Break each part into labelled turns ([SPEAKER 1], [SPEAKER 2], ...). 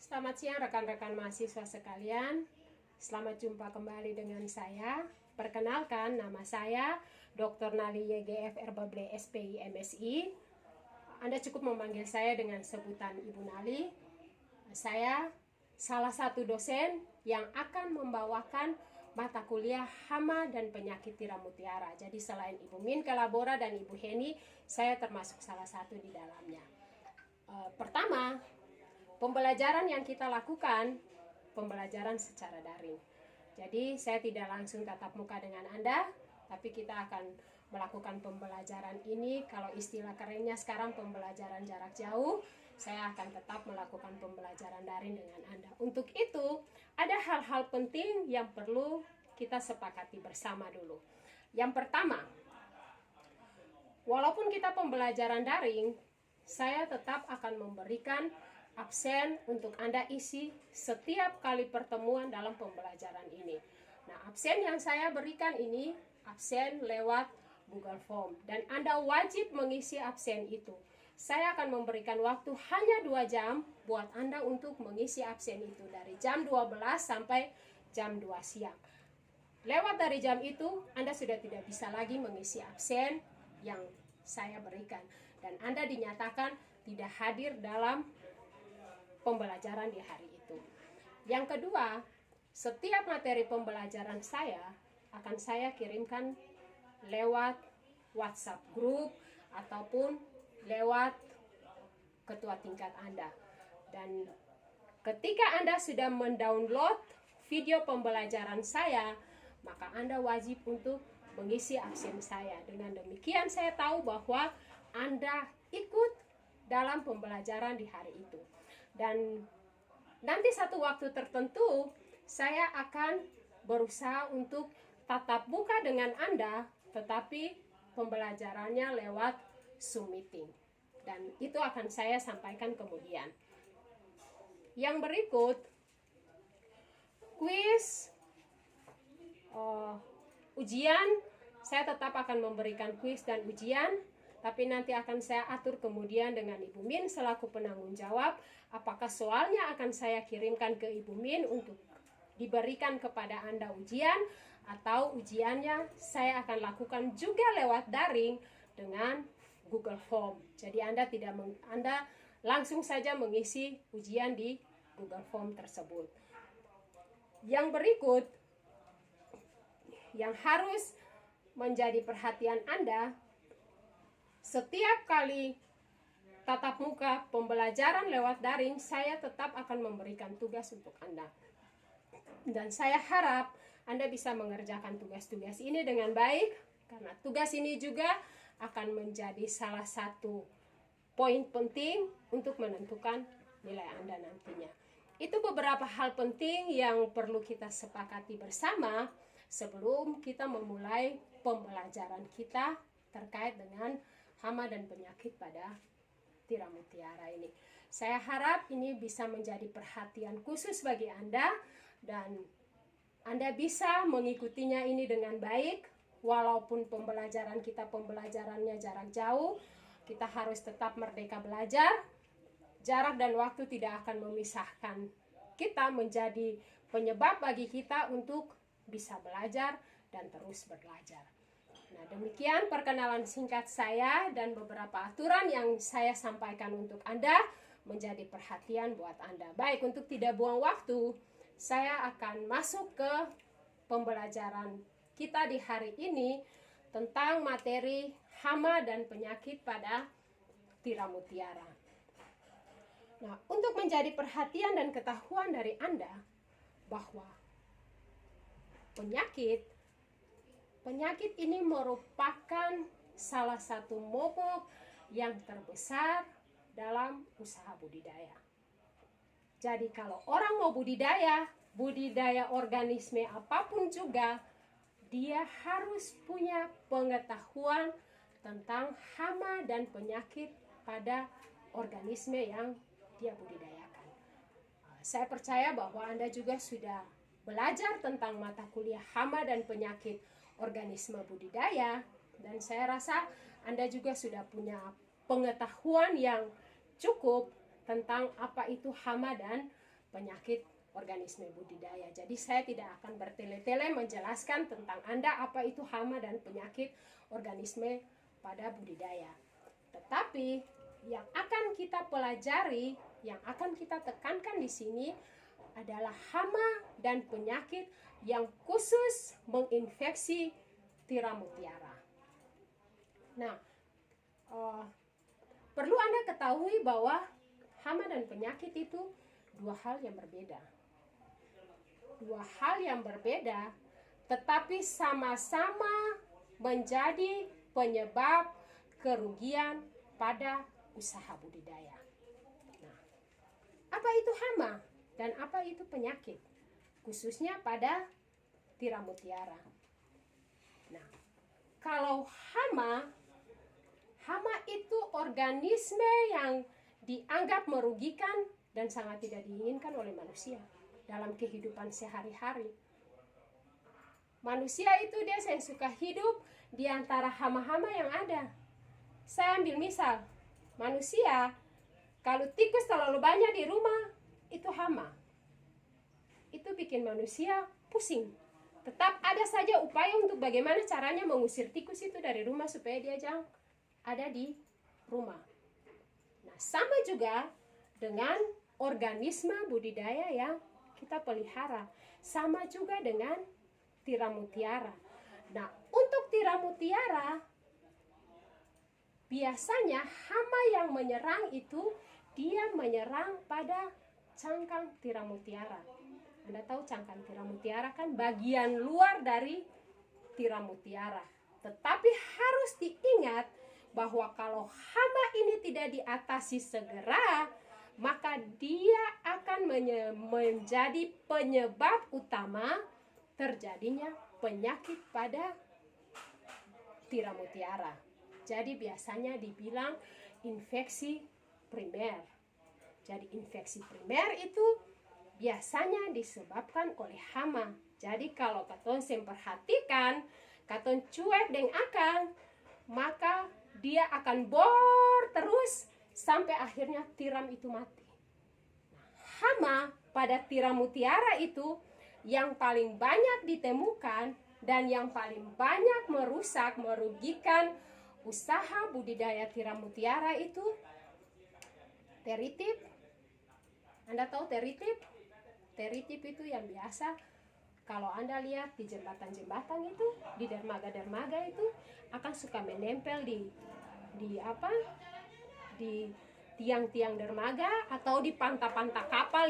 [SPEAKER 1] Selamat siang rekan-rekan mahasiswa sekalian. Selamat jumpa kembali dengan saya. Perkenalkan, nama saya Dr. Nali YGF Erbable SPI MSI. Anda cukup memanggil saya dengan sebutan Ibu Nali. Saya salah satu dosen yang akan membawakan mata kuliah hama dan penyakit tiram mutiara. Jadi selain Ibu Min Kelabora dan Ibu Heni, saya termasuk salah satu di dalamnya. Pertama, pembelajaran yang kita lakukan, pembelajaran secara daring. Jadi saya tidak langsung tatap muka dengan Anda, tapi kita akan melakukan pembelajaran ini, kalau istilah kerennya sekarang pembelajaran jarak jauh, saya akan tetap melakukan pembelajaran daring dengan Anda. Untuk itu, ada hal-hal penting yang perlu kita sepakati bersama dulu. Yang pertama, walaupun kita pembelajaran daring, saya tetap akan memberikan absen untuk Anda isi setiap kali pertemuan dalam pembelajaran ini. Nah, absen yang saya berikan ini absen lewat Google Form dan Anda wajib mengisi absen itu. Saya akan memberikan waktu hanya 2 jam buat Anda untuk mengisi absen itu dari jam 12 sampai jam 2 siang. Lewat dari jam itu, Anda sudah tidak bisa lagi mengisi absen yang saya berikan. Dan Anda dinyatakan tidak hadir dalam pembelajaran di hari itu. Yang kedua, setiap materi pembelajaran saya akan saya kirimkan lewat WhatsApp group ataupun lewat ketua tingkat Anda. Dan ketika Anda sudah mendownload video pembelajaran saya, maka Anda wajib untuk mengisi absen saya. Dengan demikian saya tahu bahwa Anda ikut dalam pembelajaran di hari itu. Dan nanti satu waktu tertentu saya akan berusaha untuk tatap muka dengan Anda, tetapi pembelajarannya lewat Zoom meeting. Dan itu akan saya sampaikan kemudian. Yang berikut, kuis, ujian, saya tetap akan memberikan kuis dan ujian, tapi nanti akan saya atur kemudian dengan Ibu Min selaku penanggung jawab, apakah soalnya akan saya kirimkan ke Ibu Min untuk diberikan kepada Anda ujian, atau ujiannya saya akan lakukan juga lewat daring dengan Google Form. Jadi Anda langsung saja mengisi ujian di Google Form tersebut. Yang berikut, yang harus menjadi perhatian Anda, setiap kali tatap muka pembelajaran lewat daring, saya tetap akan memberikan tugas untuk Anda. Dan saya harap Anda bisa mengerjakan tugas-tugas ini dengan baik, karena tugas ini juga akan menjadi salah satu poin penting untuk menentukan nilai Anda nantinya. Itu beberapa hal penting yang perlu kita sepakati bersama sebelum kita memulai pembelajaran kita terkait dengan hama dan penyakit pada tiram mutiara ini. Saya harap ini bisa menjadi perhatian khusus bagi Anda dan Anda bisa mengikutinya ini dengan baik. Walaupun pembelajarannya jarak jauh, kita harus tetap merdeka belajar. Jarak dan waktu tidak akan memisahkan kita, menjadi penyebab bagi kita untuk bisa belajar dan terus belajar. Nah, demikian perkenalan singkat saya dan beberapa aturan yang saya sampaikan untuk Anda menjadi perhatian buat Anda. Baik, untuk tidak buang waktu, saya akan masuk ke pembelajaran kita di hari ini tentang materi hama dan penyakit pada tiram mutiara. Nah, untuk menjadi perhatian dan ketahuan dari Anda bahwa penyakit ini merupakan salah satu momok yang terbesar dalam usaha budidaya. Jadi kalau orang mau budidaya organisme apapun juga, dia harus punya pengetahuan tentang hama dan penyakit pada organisme yang dia budidayakan. Saya percaya bahwa Anda juga sudah belajar tentang mata kuliah hama dan penyakit organisme budidaya, dan saya rasa Anda juga sudah punya pengetahuan yang cukup tentang apa itu hama dan penyakit organisme budidaya. Jadi saya tidak akan bertele-tele menjelaskan tentang Anda apa itu hama dan penyakit organisme pada budidaya. Tetapi yang akan kita pelajari, yang akan kita tekankan di sini adalah hama dan penyakit yang khusus menginfeksi tiram mutiara. Nah, perlu Anda ketahui bahwa hama dan penyakit itu dua hal yang berbeda. Dua hal yang berbeda, tetapi sama-sama menjadi penyebab kerugian pada usaha budidaya. Nah, apa itu hama dan apa itu penyakit? Khususnya pada tiram mutiara. Nah, kalau hama itu organisme yang dianggap merugikan dan sangat tidak diinginkan oleh manusia dalam kehidupan sehari-hari. Manusia itu dia yang suka hidup di antara hama-hama yang ada. Saya ambil misal, manusia kalau tikus terlalu banyak di rumah, itu hama. Itu bikin manusia pusing. Tetap ada saja upaya untuk bagaimana caranya mengusir tikus itu dari rumah supaya dia jangan ada di rumah. Nah, sama juga dengan organisme budidaya yang kita pelihara. Sama juga dengan tiram mutiara. Nah, untuk tiram mutiara, biasanya hama yang menyerang itu, dia menyerang pada cangkang tiram mutiara. Anda tahu cangkang tiram mutiara kan bagian luar dari tiram mutiara. Tetapi harus diingat bahwa kalau hama ini tidak diatasi segera, maka dia akan menjadi penyebab utama terjadinya penyakit pada tiram mutiara. Jadi biasanya dibilang infeksi primer. Jadi infeksi primer itu biasanya disebabkan oleh hama. Jadi kalau katon perhatikan, katon cuek dengan akang, maka dia akan bor terus sampai akhirnya tiram itu mati. Nah, hama pada tiram mutiara itu yang paling banyak ditemukan dan yang paling banyak merusak, merugikan usaha budidaya tiram mutiara itu teritip. Anda tahu teritip? Teritip itu yang biasa kalau Anda lihat di jembatan-jembatan itu, di dermaga-dermaga itu akan suka menempel di tiang-tiang dermaga atau di panta-panta kapal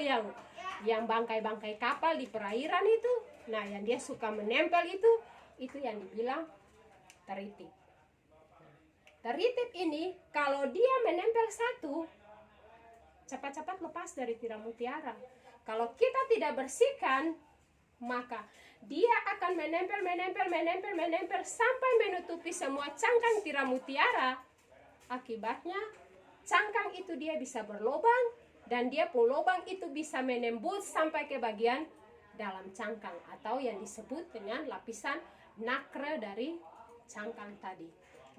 [SPEAKER 1] yang bangkai-bangkai kapal di perairan itu. Nah, yang dia suka menempel itu yang dibilang teritip. Teritip ini kalau dia menempel satu, cepat-cepat lepas dari tiram mutiara. Kalau kita tidak bersihkan, maka dia akan menempel sampai menutupi semua cangkang tiram mutiara. Akibatnya cangkang itu dia bisa berlubang dan dia pun lubang itu bisa menembus sampai ke bagian dalam cangkang atau yang disebut dengan lapisan nakre dari cangkang tadi.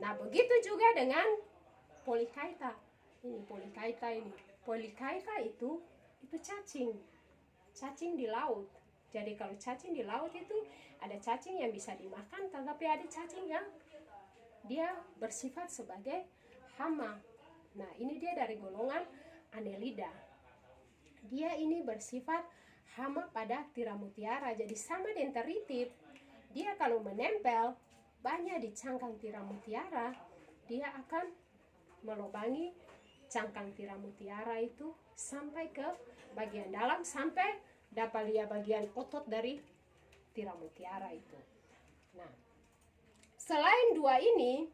[SPEAKER 1] Nah, begitu juga dengan Polychaeta. Ini Polychaeta ini. Polychaeta itu cacing di laut. Jadi kalau cacing di laut itu ada cacing yang bisa dimakan, tetapi ada cacing yang dia bersifat sebagai hama. Nah, ini dia dari golongan Annelida. Dia ini bersifat hama pada tiram mutiara. Jadi sama dengan teritip, dia kalau menempel banyak di cangkang tiram mutiara, dia akan melubangi cangkang tiram mutiara itu sampai ke bagian dalam, sampai dapat lihat bagian otot dari tiram mutiara itu. Nah, selain dua ini,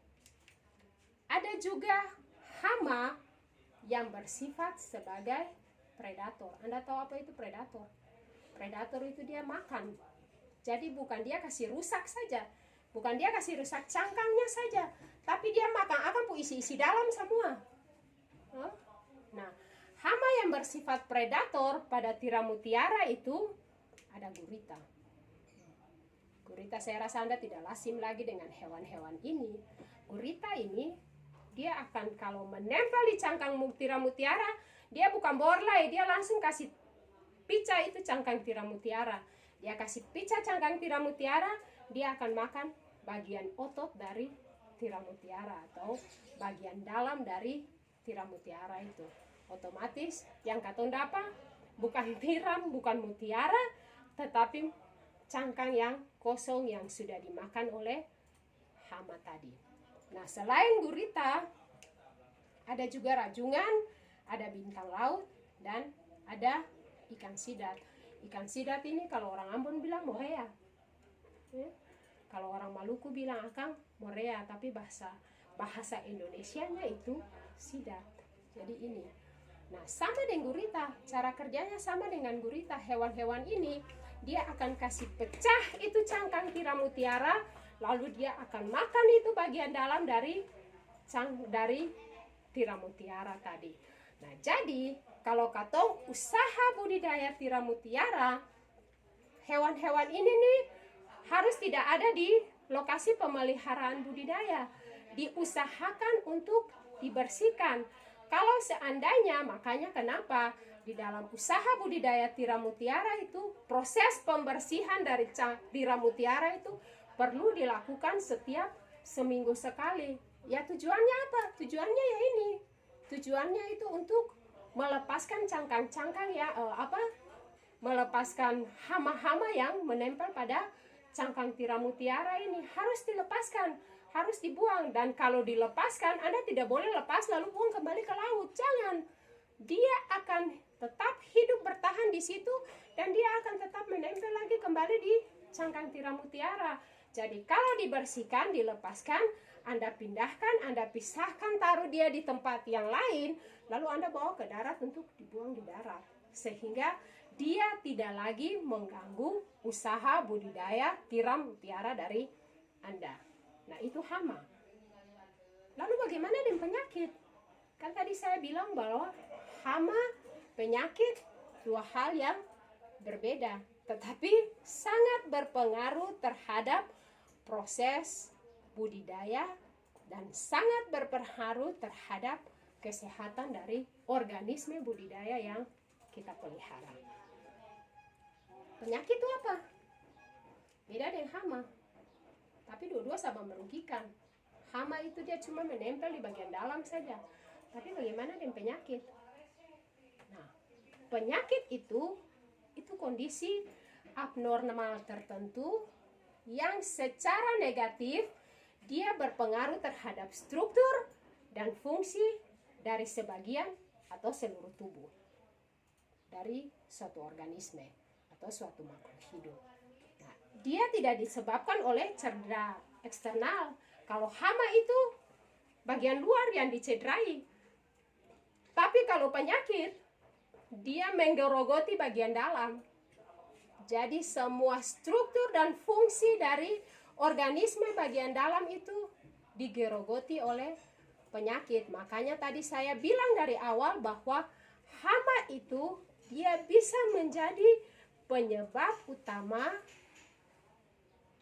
[SPEAKER 1] ada juga hama yang bersifat sebagai predator. Anda tahu apa itu predator? Predator itu dia makan. Jadi bukan dia kasih rusak saja, bukan dia kasih rusak cangkangnya saja, tapi dia makan akan isi dalam semua. Nah, hama yang bersifat predator pada tiram mutiara itu ada gurita. Gurita saya rasa Anda tidak lazim lagi dengan hewan-hewan ini. Gurita ini dia akan kalau menempel di cangkang tiram mutiara, dia bukan borlai, dia langsung kasih picah itu cangkang tiram mutiara. Dia kasih picah cangkang tiram mutiara, dia akan makan bagian otot dari tiram mutiara atau bagian dalam dari tiram mutiara itu. Otomatis yang katong dapat bukan tiram, bukan mutiara, tetapi cangkang yang kosong yang sudah dimakan oleh hama tadi. Nah, selain gurita, ada juga rajungan, ada bintang laut, dan ada ikan sidat. Ikan sidat ini kalau orang Ambon bilang morea. Kalau orang Maluku bilang akang morea, tapi bahasa Indonesianya itu sidat. Jadi ini. Nah, sama dengan gurita, cara kerjanya sama dengan gurita. Hewan-hewan ini dia akan kasih pecah itu cangkang tiram mutiara, lalu dia akan makan itu bagian dalam dari tiram mutiara tadi. Nah, jadi kalau katong usaha budidaya tiram mutiara, hewan-hewan ini nih harus tidak ada di lokasi pemeliharaan budidaya, diusahakan untuk dibersihkan. Kalau seandainya, makanya kenapa di dalam usaha budidaya tiram mutiara itu proses pembersihan dari tiram mutiara itu perlu dilakukan setiap seminggu sekali. Ya, tujuannya apa? Tujuannya ya ini. Tujuannya itu untuk melepaskan cangkang-cangkang ya melepaskan hama-hama yang menempel pada cangkang tiram mutiara ini. Harus dilepaskan, harus dibuang. Dan kalau dilepaskan, Anda tidak boleh lepas lalu buang kembali ke laut. Jangan. Dia akan tetap hidup bertahan di situ dan dia akan tetap menempel lagi kembali di cangkang tiram mutiara. Jadi kalau dibersihkan, dilepaskan, Anda pindahkan, Anda pisahkan, taruh dia di tempat yang lain, lalu Anda bawa ke darat untuk dibuang di darat. Sehingga dia tidak lagi mengganggu usaha budidaya tiram mutiara dari Anda. Nah, itu hama. Lalu bagaimana dengan penyakit? Kan tadi saya bilang bahwa hama, penyakit, dua hal yang berbeda, tetapi sangat berpengaruh terhadap proses budidaya dan sangat berpengaruh terhadap kesehatan dari organisme budidaya yang kita pelihara. Penyakit itu apa? Beda dengan hama, tapi dua-dua sama merugikan. Hama itu dia cuma menempel di bagian dalam saja, tapi bagaimana dengan penyakit? Nah, penyakit itu kondisi abnormal tertentu yang secara negatif dia berpengaruh terhadap struktur dan fungsi dari sebagian atau seluruh tubuh dari suatu organisme atau suatu makhluk hidup. Nah, dia tidak disebabkan oleh cedera eksternal. Kalau hama itu bagian luar yang dicederai. Tapi kalau penyakit, dia menggerogoti bagian dalam. Jadi semua struktur dan fungsi dari organisme bagian dalam itu digerogoti oleh penyakit. Makanya tadi saya bilang dari awal bahwa hama itu dia bisa menjadi penyebab utama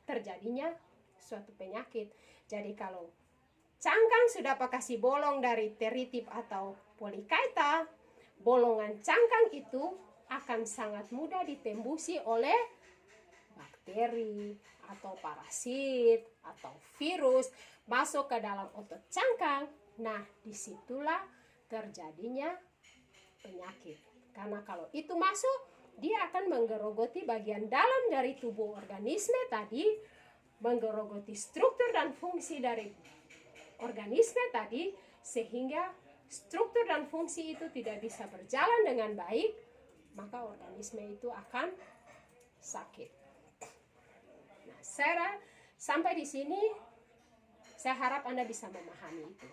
[SPEAKER 1] terjadinya suatu penyakit. Jadi kalau cangkang sudah kasih bolong dari teritip atau polychaeta, bolongan cangkang itu akan sangat mudah ditembusi oleh bakteri atau parasit atau virus masuk ke dalam otot cangkang. Nah, disitulah terjadinya penyakit. Karena kalau itu masuk, dia akan menggerogoti bagian dalam dari tubuh organisme tadi, menggerogoti struktur dan fungsi dari organisme tadi, sehingga struktur dan fungsi itu tidak bisa berjalan dengan baik, maka organisme itu akan sakit. Nah, sampai di sini saya harap Anda bisa memahami itu.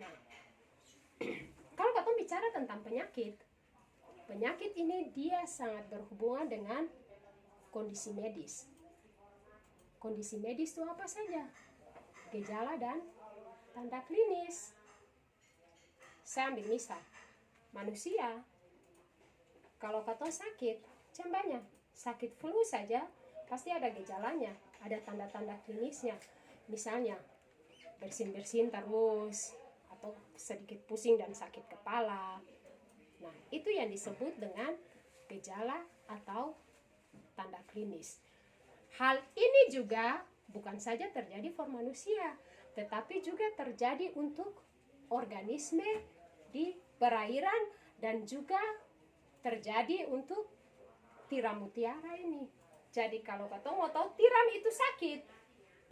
[SPEAKER 1] Nah, kalau kita bicara tentang penyakit ini dia sangat berhubungan dengan kondisi medis. Kondisi medis itu apa saja? Gejala dan tanda klinis. Saya ambil misal, manusia kalau kata sakit, banyak sakit flu saja pasti ada gejalanya, ada tanda-tanda klinisnya. Misalnya bersin-bersin terus, atau sedikit pusing dan sakit kepala, Nah, itu yang disebut dengan gejala atau tanda klinis. Hal ini juga bukan saja terjadi for manusia, tetapi juga terjadi untuk organisme di perairan dan juga terjadi untuk tiram mutiara ini. Jadi kalau katong mau tahu tiram itu sakit,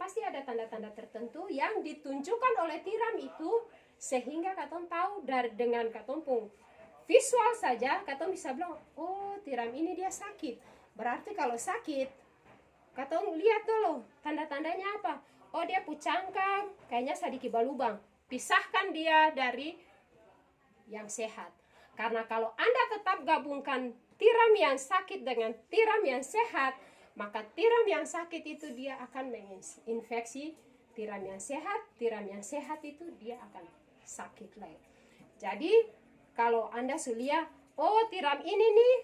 [SPEAKER 1] pasti ada tanda-tanda tertentu yang ditunjukkan oleh tiram itu, sehingga katong tahu dengan katong pun visual saja katong bisa bilang, oh tiram ini dia sakit. Berarti kalau sakit, katong lihat dulu tanda-tandanya apa. Oh dia pucangkang, kayaknya sedikit balubang. Pisahkan dia dari yang sehat. Karena kalau Anda tetap gabungkan tiram yang sakit dengan tiram yang sehat, maka tiram yang sakit itu dia akan menginfeksi tiram yang sehat itu dia akan sakit lagi. Jadi kalau Anda sulia, oh tiram ini nih,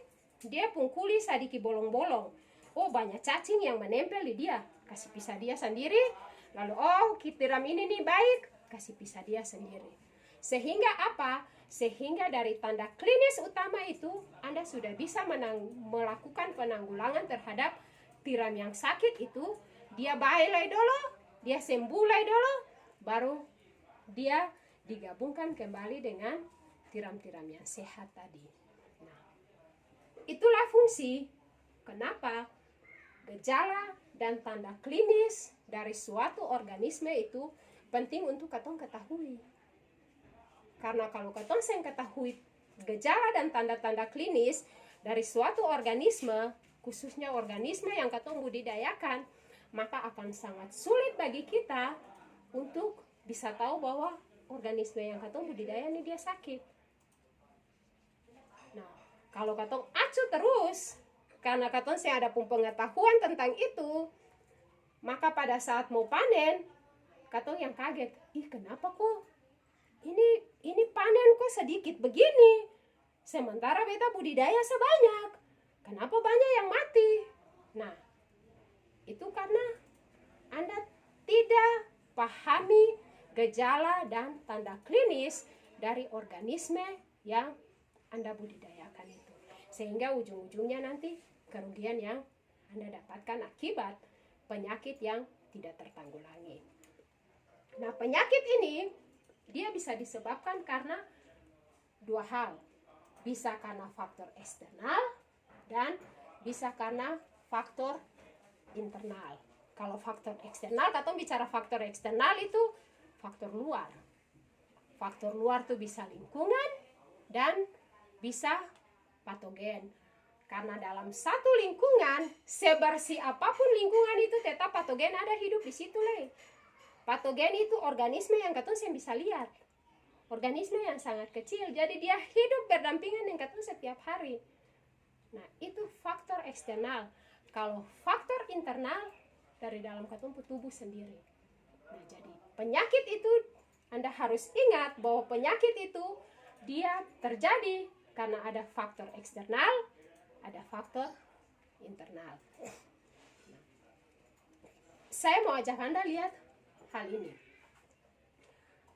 [SPEAKER 1] dia pun kulit sedikit bolong-bolong. Oh banyak cacing yang menempel di dia, kasih pisah dia sendiri. Lalu oh tiram ini nih baik, kasih pisah dia sendiri. Sehingga apa? Sehingga dari tanda klinis utama itu, Anda sudah bisa melakukan penanggulangan terhadap tiram yang sakit itu. Dia baik dulu, dia sembuh dulu, baru dia digabungkan kembali dengan tiram-tiram yang sehat tadi. Nah, itulah fungsi kenapa gejala dan tanda klinis dari suatu organisme itu penting untuk katong ketahui. Karena kalau katong seng ketahui gejala dan tanda-tanda klinis dari suatu organisme, khususnya organisme yang katong budidayakan, maka akan sangat sulit bagi kita untuk bisa tahu bahwa organisme yang katong budidaya ini dia sakit. Nah, kalau katong acuh terus, karena katong seng ada pun pengetahuan tentang itu, maka pada saat mau panen, katong yang kaget, ih kenapa kok ini panen kok sedikit begini, sementara beta budidaya sebanyak, kenapa banyak yang mati? Nah, itu karena Anda tidak pahami gejala dan tanda klinis dari organisme yang Anda budidayakan itu, sehingga ujung-ujungnya nanti kerugian yang Anda dapatkan akibat penyakit yang tidak tertanggulangi. Nah, penyakit ini dia bisa disebabkan karena dua hal. Bisa karena faktor eksternal dan bisa karena faktor internal. Kalau faktor eksternal, katong bicara faktor eksternal itu faktor luar. Faktor luar itu bisa lingkungan dan bisa patogen. Karena dalam satu lingkungan, sebersih apapun lingkungan itu tetap patogen ada hidup di situ le. Patogen itu organisme yang katong seng bisa lihat. Organisme yang sangat kecil, jadi dia hidup berdampingan dengan katong setiap hari. Nah, itu faktor eksternal. Kalau faktor internal dari dalam katong tubuh sendiri. Nah, jadi penyakit itu Anda harus ingat bahwa penyakit itu dia terjadi karena ada faktor eksternal, ada faktor internal. Nah, saya mau ajak Anda lihat hal ini.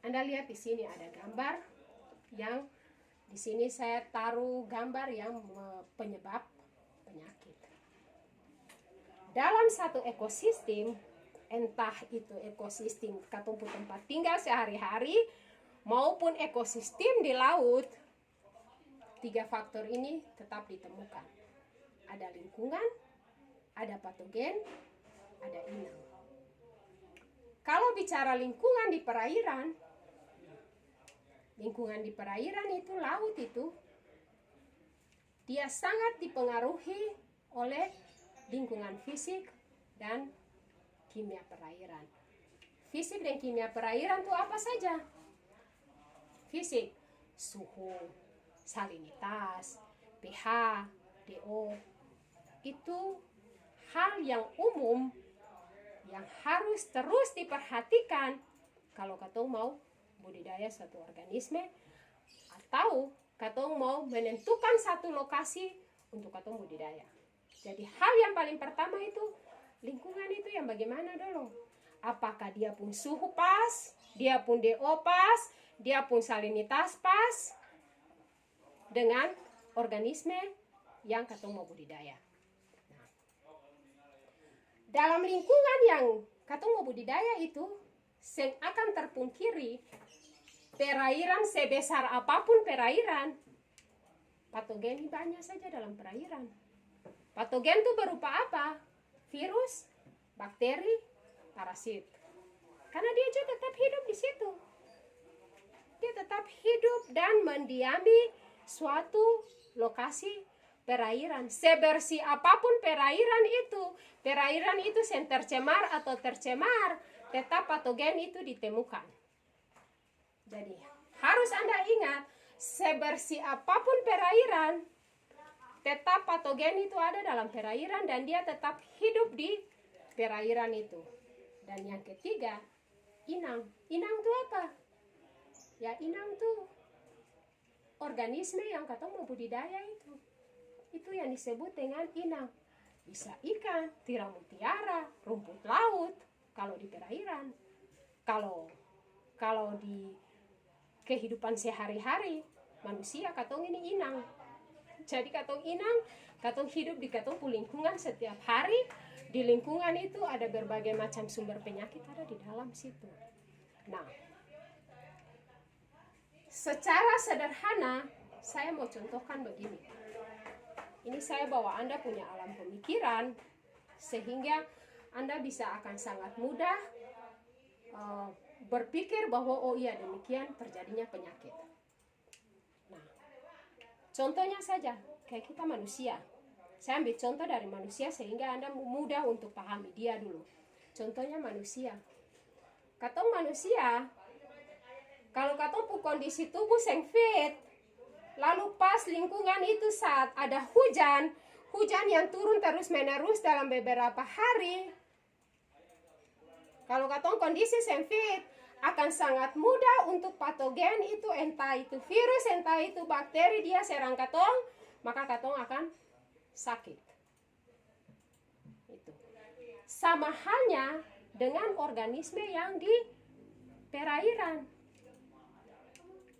[SPEAKER 1] Anda lihat di sini ada gambar yang di sini saya taruh gambar yang penyebab penyakit. Dalam satu ekosistem, entah itu ekosistem katong tempat tinggal sehari-hari maupun ekosistem di laut, tiga faktor ini tetap ditemukan. Ada lingkungan, ada patogen, ada inang. Kalau bicara lingkungan di perairan itu laut itu dia sangat dipengaruhi oleh lingkungan fisik dan kimia perairan. Fisik dan kimia perairan itu apa saja? Fisik, suhu, salinitas, pH, DO. Itu hal yang umum yang harus terus diperhatikan kalau katong mau budidaya suatu organisme atau katong mau menentukan satu lokasi untuk katong budidaya. Jadi hal yang paling pertama itu lingkungan itu yang bagaimana dulu? Apakah dia pun suhu pas, dia pun DO pas, dia pun salinitas pas? dengan organisme yang katong mau budidaya. Nah, dalam lingkungan yang katong mau budidaya itu, seng akan terpungkiri perairan sebesar apapun perairan, patogen banyak saja dalam perairan. Patogen itu berupa apa? Virus, bakteri, parasit. Karena dia juga tetap hidup di situ. Dia tetap hidup dan mendiami suatu lokasi perairan. Sebersih apapun perairan itu yang tercemar atau tercemar, tetap patogen itu ditemukan. Jadi harus Anda ingat, sebersih apapun perairan, tetap patogen itu ada dalam perairan dan dia tetap hidup di perairan itu. Dan yang ketiga, inang. Inang itu apa? Ya, inang itu organisme yang katong mau budidaya itu. Itu yang disebut dengan inang. Bisa ikan, tiram mutiara, rumput laut kalau di perairan. Kalau di kehidupan sehari-hari manusia, katong ini inang. Jadi katong inang, katong hidup di katong lingkungan setiap hari. Di lingkungan itu ada berbagai macam sumber penyakit ada di dalam situ. Nah, secara sederhana saya mau contohkan begini. Ini saya bawa Anda punya alam pemikiran sehingga Anda bisa akan sangat mudah berpikir bahwa oh iya demikian terjadinya penyakit. Nah, contohnya saja kayak kita manusia. Saya ambil contoh dari manusia sehingga Anda mudah untuk pahami dia dulu. Contohnya manusia. Katong manusia, kalau katong kondisi tubuh seng fit, lalu pas lingkungan itu saat ada hujan yang turun terus menerus dalam beberapa hari, kalau katong kondisi seng fit, akan sangat mudah untuk patogen itu, entah itu virus, entah itu bakteri, dia serang katong, maka katong akan sakit. Itu. Sama halnya dengan organisme yang di perairan.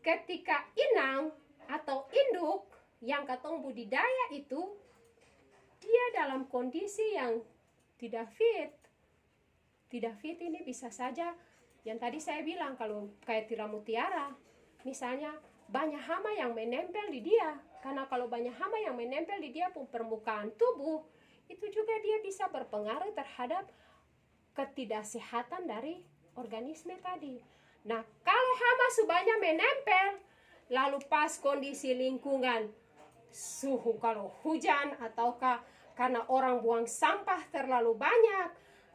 [SPEAKER 1] Ketika inang atau induk yang katong budidaya itu, dia dalam kondisi yang tidak fit. Tidak fit ini bisa saja yang tadi saya bilang, kalau kayak tiram mutiara, misalnya banyak hama yang menempel di dia. Karena kalau banyak hama yang menempel di dia permukaan tubuh, itu juga dia bisa berpengaruh terhadap ketidaksehatan dari organisme tadi. Nah, kalau hama banyak menempel, lalu pas kondisi lingkungan, suhu kalau hujan ataukah karena orang buang sampah terlalu banyak,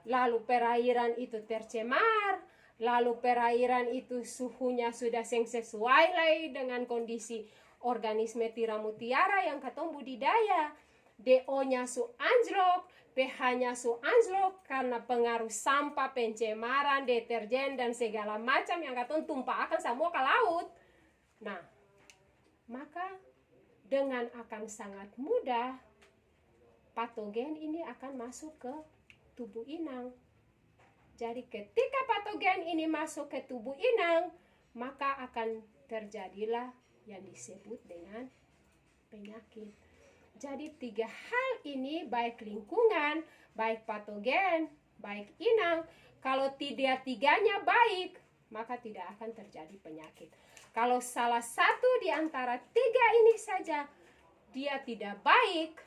[SPEAKER 1] lalu perairan itu tercemar, lalu perairan itu suhunya sudah sesuai lagi dengan kondisi organisme tiram mutiara yang katong budidaya, DO-nya anjlok, pH-nya anjlok karena pengaruh sampah, pencemaran, deterjen dan segala macam yang katong tumpahkan semua ke laut. Nah, maka dengan akan sangat mudah patogen ini akan masuk ke tubuh inang. Jadi ketika patogen ini masuk ke tubuh inang, maka akan terjadilah yang disebut dengan penyakit. Jadi 3 hal ini, baik lingkungan, baik patogen, baik inang, kalau tidak tiganya baik, maka tidak akan terjadi penyakit. Kalau salah satu di antara 3 ini saja dia tidak baik,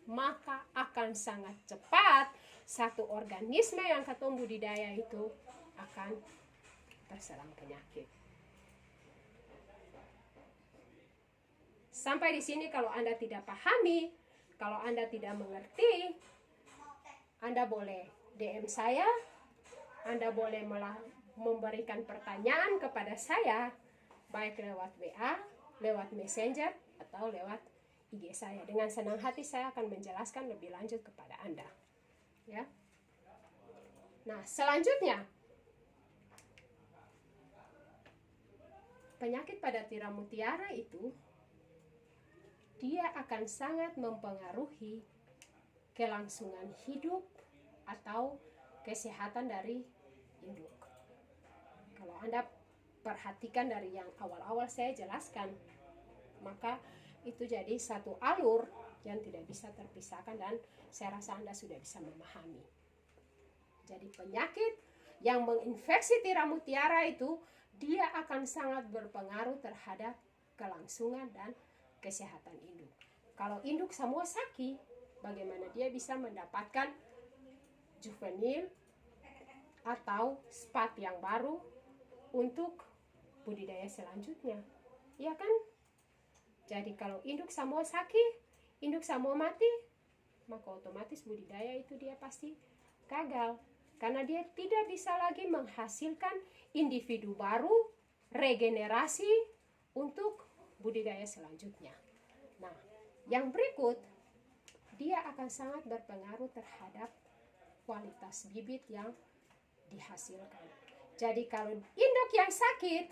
[SPEAKER 1] maka akan sangat cepat satu organisme yang katong budidaya itu akan terserang penyakit. Sampai di sini kalau Anda tidak pahami, kalau Anda tidak mengerti, Anda boleh DM saya, Anda boleh memberikan pertanyaan kepada saya, baik lewat WA, lewat Messenger, atau lewat IG saya. Dengan senang hati saya akan menjelaskan lebih lanjut kepada Anda. Ya. Nah, selanjutnya penyakit pada tiram mutiara itu dia akan sangat mempengaruhi kelangsungan hidup atau kesehatan dari induk. Kalau Anda perhatikan dari yang awal-awal saya jelaskan, maka itu jadi satu alur yang tidak bisa terpisahkan, dan saya rasa Anda sudah bisa memahami. Jadi penyakit yang menginfeksi tiram mutiara itu, dia akan sangat berpengaruh terhadap kelangsungan dan kesehatan induk. Kalau induk semua sakit, bagaimana dia bisa mendapatkan juvenil atau spat yang baru untuk budidaya selanjutnya, ya kan? Jadi kalau induk semua sakit, induk semua mati, maka otomatis budidaya itu dia pasti gagal, karena dia tidak bisa lagi menghasilkan individu baru, regenerasi untuk budidaya selanjutnya. Nah, yang berikut, dia akan sangat berpengaruh terhadap kualitas bibit yang dihasilkan. Jadi kalau induk yang sakit,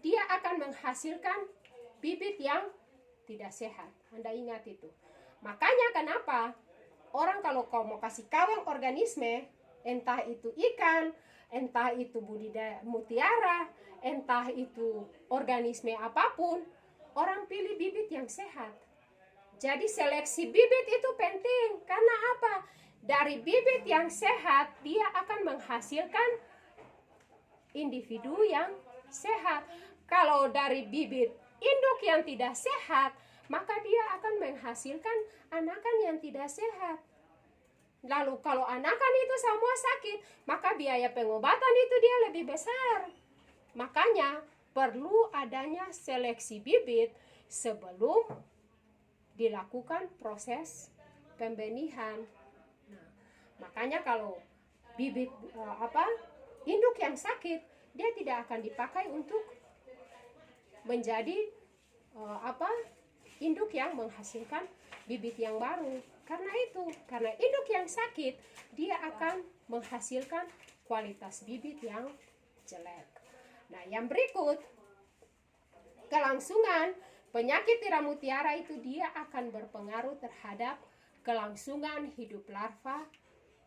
[SPEAKER 1] dia akan menghasilkan bibit yang tidak sehat. Anda ingat itu. Makanya kenapa orang kalau kau mau kasih kawin organisme, entah itu ikan, entah itu budidaya mutiara, entah itu organisme apapun, orang pilih bibit yang sehat. Jadi seleksi bibit itu penting. Karena apa? Dari bibit yang sehat, dia akan menghasilkan individu yang sehat. Kalau dari bibit induk yang tidak sehat, maka dia akan menghasilkan anakan yang tidak sehat. Lalu kalau anakan itu semua sakit, maka biaya pengobatan itu dia lebih besar. Makanya perlu adanya seleksi bibit sebelum dilakukan proses pembenihan. Nah, makanya kalau bibit induk yang sakit, dia tidak akan dipakai untuk menjadi induk yang menghasilkan bibit yang baru. Karena induk yang sakit, dia akan menghasilkan kualitas bibit yang jelek. Nah, yang berikut, kelangsungan penyakit tiram mutiara itu dia akan berpengaruh terhadap kelangsungan hidup larva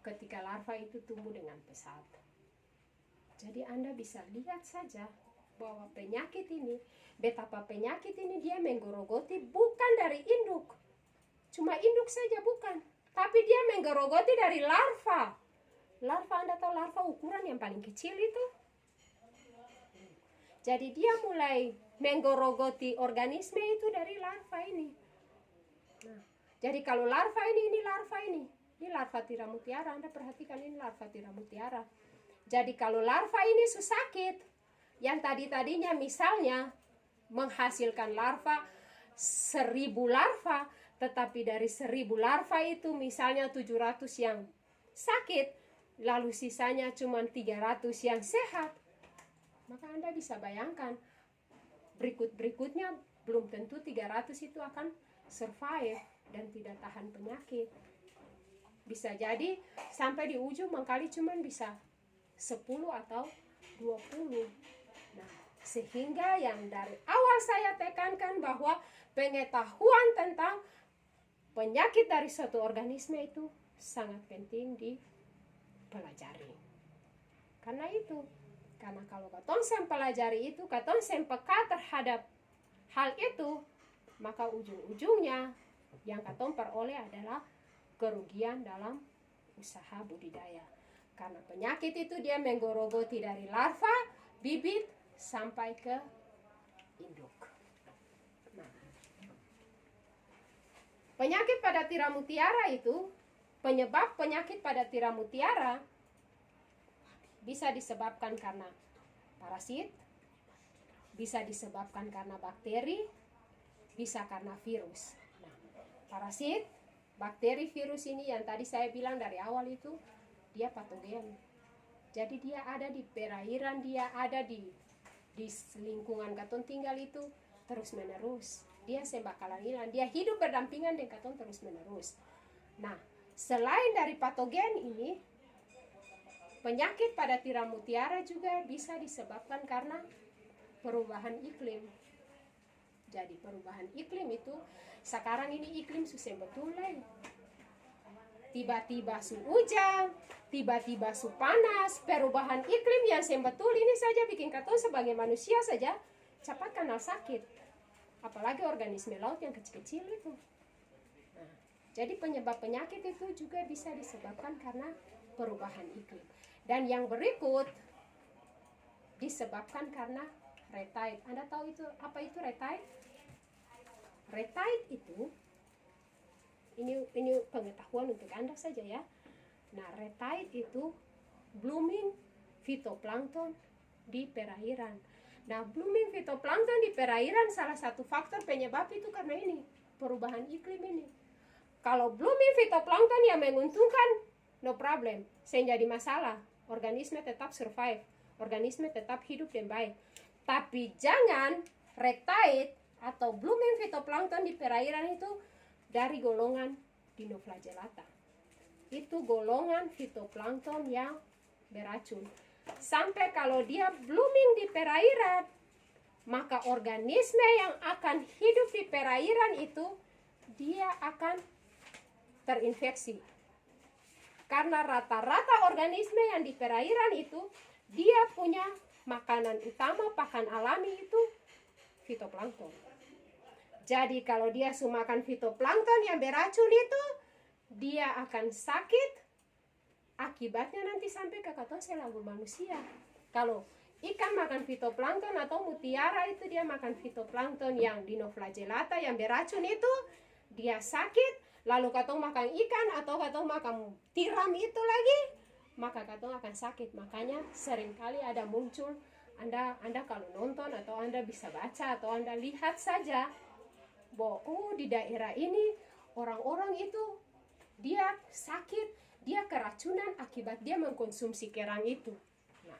[SPEAKER 1] ketika larva itu tumbuh dengan pesat. Jadi Anda bisa lihat saja bahwa betapa penyakit ini dia menggerogoti bukan dari induk. Cuma induk saja bukan, tapi dia menggerogoti dari larva. Larva, Anda tahu larva ukuran yang paling kecil itu? Jadi dia mulai menggerogoti organisme itu dari larva ini. Nah, jadi kalau larva ini larva tiram mutiara. Anda perhatikan, ini larva tiram mutiara. Jadi kalau larva ini sakit, yang tadinya misalnya menghasilkan larva 1000 larva, tetapi dari 1000 larva itu misalnya 700 yang sakit, lalu sisanya cuma 300 yang sehat, maka Anda bisa bayangkan berikutnya belum tentu 300 itu akan survive dan tidak tahan penyakit. Bisa jadi sampai di ujung mengkali cuma bisa 10 atau 20. Nah, sehingga yang dari awal saya tekankan bahwa pengetahuan tentang penyakit dari suatu organisme itu sangat penting dipelajari. Karena kalau katong pelajari itu, katong peka terhadap hal itu, maka ujung-ujungnya yang katong peroleh adalah kerugian dalam usaha budidaya. Karena penyakit itu dia menggerogoti dari larva, bibit, sampai ke induk. Nah, penyakit pada tiram mutiara itu, penyebab penyakit pada tiram mutiara bisa disebabkan karena parasit, bisa disebabkan karena bakteri, bisa karena virus. Nah, parasit, bakteri, virus ini yang tadi saya bilang dari awal itu, dia patogen. Jadi dia ada di perairan, dia ada di lingkungan katong tinggal itu terus menerus. Dia bakalan hilang, dia hidup berdampingan dengan katong terus menerus. Nah, selain dari patogen ini, penyakit pada tiram mutiara juga bisa disebabkan karena perubahan iklim. Jadi perubahan iklim itu, sekarang ini iklim susah betul lah. Tiba-tiba su hujan, tiba-tiba su panas, perubahan iklim yang betul ini saja bikin katong sebagai manusia saja cepat kena sakit. apalagi organisme laut yang kecil-kecil itu. Nah, jadi penyebab penyakit itu juga bisa disebabkan karena perubahan iklim. Dan yang berikut disebabkan karena red tide. Anda tahu itu apa itu red tide? Red tide itu ini pengetahuan untuk Anda saja ya. Nah, red tide itu blooming fitoplankton di perairan. Nah, blooming fitoplankton di perairan salah satu faktor penyebab itu karena ini, perubahan iklim ini. Kalau blooming fitoplankton yang menguntungkan, no problem, saya jadi masalah. Organisme tetap survive, organisme tetap hidup dengan baik. Tapi jangan red tide atau blooming fitoplankton di perairan itu dari golongan Dinoflagellata. Itu golongan fitoplankton yang beracun. Sampai kalau dia blooming di perairan, maka organisme yang akan hidup di perairan itu dia akan terinfeksi. Karena rata-rata organisme yang di perairan itu dia punya makanan utama, pakan alami itu fitoplankton. Jadi kalau dia makan fitoplankton yang beracun itu, dia akan sakit. Akibatnya nanti sampai ke katong selalu manusia. Kalau ikan makan fitoplankton atau mutiara itu dia makan fitoplankton yang Dinoflagellata yang beracun itu, dia sakit. Lalu katong makan ikan atau katong makan tiram itu lagi, maka katong akan sakit. Makanya seringkali ada muncul, Anda kalau nonton atau Anda bisa baca atau Anda lihat saja bahwa di daerah ini orang-orang itu dia sakit, dia keracunan akibat dia mengkonsumsi kerang itu. Nah,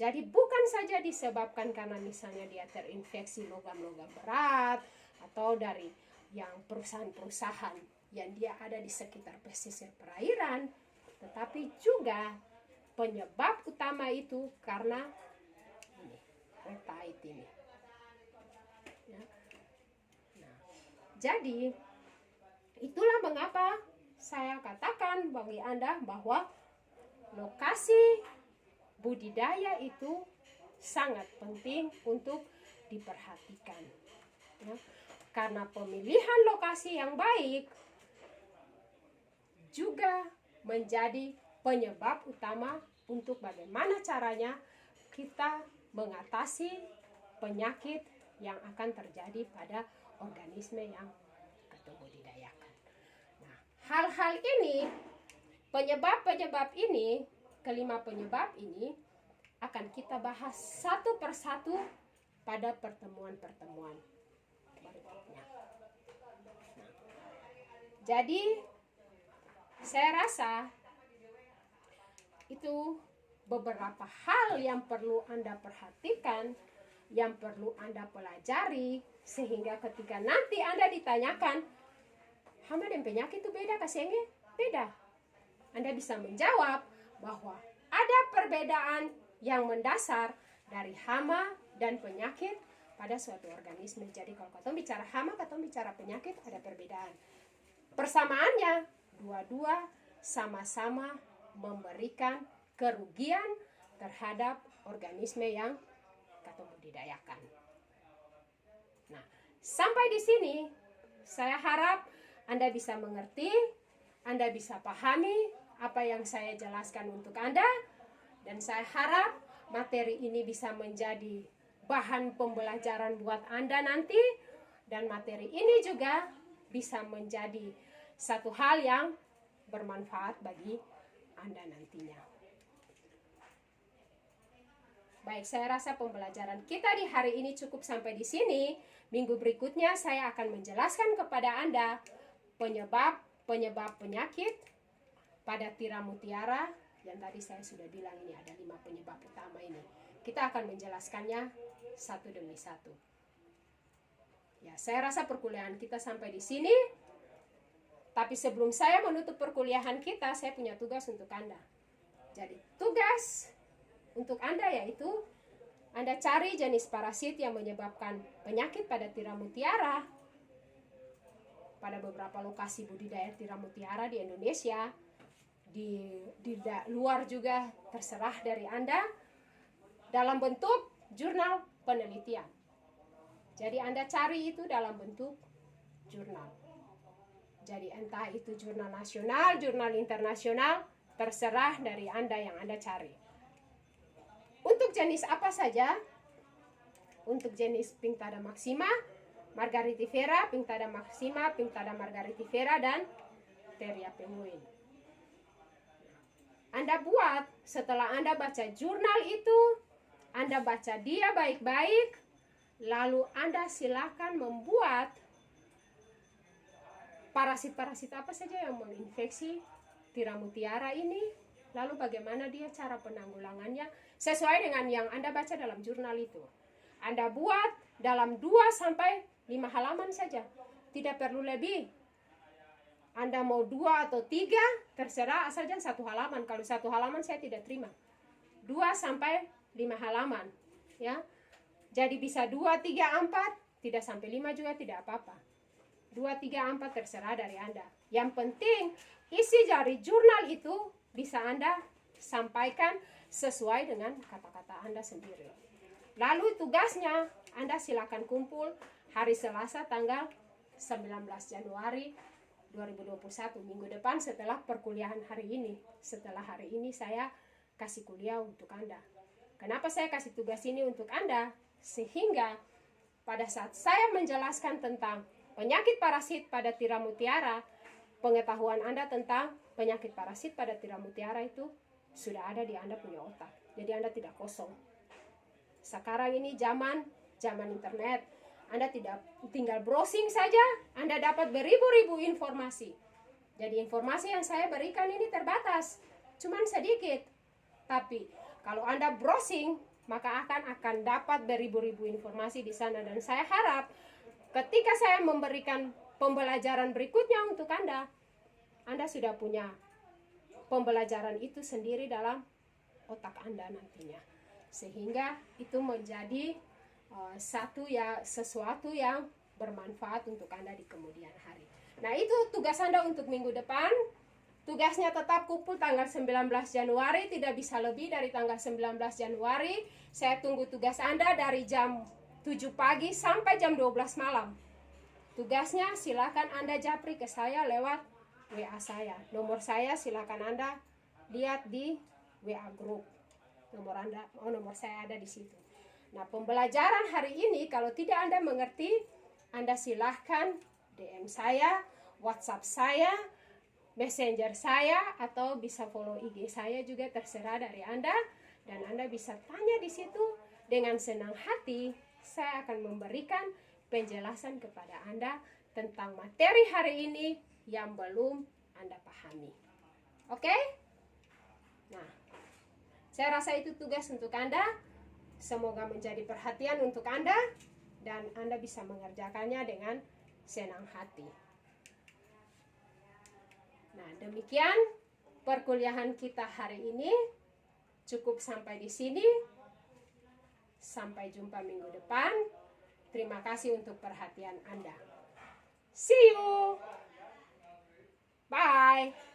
[SPEAKER 1] jadi bukan saja disebabkan karena misalnya dia terinfeksi logam-logam berat atau dari yang perusahaan-perusahaan yang dia ada di sekitar pesisir perairan, tetapi juga penyebab utama itu karena ini, red tide ini. Ya. Nah, jadi itulah mengapa saya katakan bagi Anda bahwa lokasi budidaya itu sangat penting untuk diperhatikan. Ya. Karena pemilihan lokasi yang baik juga menjadi penyebab utama untuk bagaimana caranya kita mengatasi penyakit yang akan terjadi pada organisme yang kita budidayakan. Nah, hal-hal ini, penyebab-penyebab ini, kelima penyebab ini akan kita bahas satu persatu pada pertemuan-pertemuan berikutnya. Nah, jadi saya rasa itu beberapa hal yang perlu Anda perhatikan, yang perlu Anda pelajari, sehingga ketika nanti Anda ditanyakan, hama dan penyakit itu beda kasenge? Beda. Anda bisa menjawab bahwa ada perbedaan yang mendasar dari hama dan penyakit pada suatu organisme. Jadi kalau katong bicara hama, katong bicara penyakit, ada perbedaan. Persamaannya, dua-dua sama-sama memberikan kerugian terhadap organisme yang katong budidayakan. Nah, sampai di sini saya harap Anda bisa mengerti, Anda bisa pahami apa yang saya jelaskan untuk Anda, dan saya harap materi ini bisa menjadi bahan pembelajaran buat Anda nanti, dan materi ini juga bisa menjadi satu hal yang bermanfaat bagi Anda nantinya. Baik, saya rasa pembelajaran kita di hari ini cukup sampai di sini. Minggu berikutnya saya akan menjelaskan kepada Anda penyebab penyakit pada tiram mutiara yang tadi saya sudah bilang ini ada 5 penyebab utama ini. Kita akan menjelaskannya satu demi satu. Ya, saya rasa perkuliahan kita sampai di sini. Tapi sebelum saya menutup perkuliahan kita, saya punya tugas untuk Anda. Jadi tugas untuk Anda yaitu Anda cari jenis parasit yang menyebabkan penyakit pada tiram mutiara pada beberapa lokasi budidaya tiram mutiara di Indonesia. Di luar juga terserah dari Anda dalam bentuk jurnal penelitian. Jadi Anda cari itu dalam bentuk jurnal. Jadi entah itu jurnal nasional, jurnal internasional, terserah dari Anda yang Anda cari. Untuk jenis apa saja? Untuk jenis Pinctada maxima, Margaritifera, Pinctada maxima, Pinctada margaritifera, dan Theria penguin. Anda buat, setelah Anda baca jurnal itu, Anda baca dia baik-baik, lalu Anda silakan membuat parasit-parasit apa saja yang menginfeksi tiram mutiara ini, lalu bagaimana dia cara penanggulangannya sesuai dengan yang Anda baca dalam jurnal itu. Anda buat dalam 2-5 halaman saja, tidak perlu lebih. Anda mau 2 atau 3, terserah, asal jangan 1 halaman. Kalau 1 halaman saya tidak terima. 2-5 halaman, ya. Jadi bisa 2, 3, 4, tidak sampai 5 juga tidak apa-apa. 2, 3, 4 terserah dari Anda. Yang penting isi dari jurnal itu bisa Anda sampaikan sesuai dengan kata-kata Anda sendiri. Lalu tugasnya Anda silakan kumpul hari Selasa tanggal 19 Januari 2021, minggu depan setelah perkuliahan hari ini. Setelah hari ini saya kasih kuliah untuk Anda. Kenapa saya kasih tugas ini untuk Anda? Sehingga pada saat saya menjelaskan tentang penyakit parasit pada tiram mutiara, pengetahuan Anda tentang penyakit parasit pada tiram mutiara itu sudah ada di Anda punya otak. Jadi Anda tidak kosong. Sekarang ini zaman internet. Anda tidak tinggal browsing saja, Anda dapat beribu-ribu informasi. Jadi informasi yang saya berikan ini terbatas, cuman sedikit. Tapi kalau Anda browsing, maka akan dapat beribu-ribu informasi di sana. Dan saya harap ketika saya memberikan pembelajaran berikutnya untuk Anda sudah punya pembelajaran itu sendiri dalam otak Anda nantinya. Sehingga itu menjadi sesuatu yang bermanfaat untuk Anda di kemudian hari. Nah, itu tugas Anda untuk minggu depan. Tugasnya tetap kumpul tanggal 19 Januari, tidak bisa lebih dari tanggal 19 Januari. Saya tunggu tugas Anda dari jam 7 pagi sampai jam 12 malam. Tugasnya silakan Anda japri ke saya lewat WA saya. Nomor saya silakan Anda lihat di WA group. Nomor saya ada di situ. Nah, pembelajaran hari ini kalau tidak Anda mengerti, Anda silahkan DM saya, WhatsApp saya, Messenger saya, atau bisa follow IG saya juga, terserah dari Anda. Dan Anda bisa tanya di situ. Dengan senang hati saya akan memberikan penjelasan kepada Anda tentang materi hari ini yang belum Anda pahami. Oke? Nah, saya rasa itu tugas untuk Anda. Semoga menjadi perhatian untuk Anda dan Anda bisa mengerjakannya dengan senang hati. Nah, demikian perkuliahan kita hari ini. Cukup sampai di sini. Sampai jumpa minggu depan. Terima kasih untuk perhatian Anda. See you. Bye.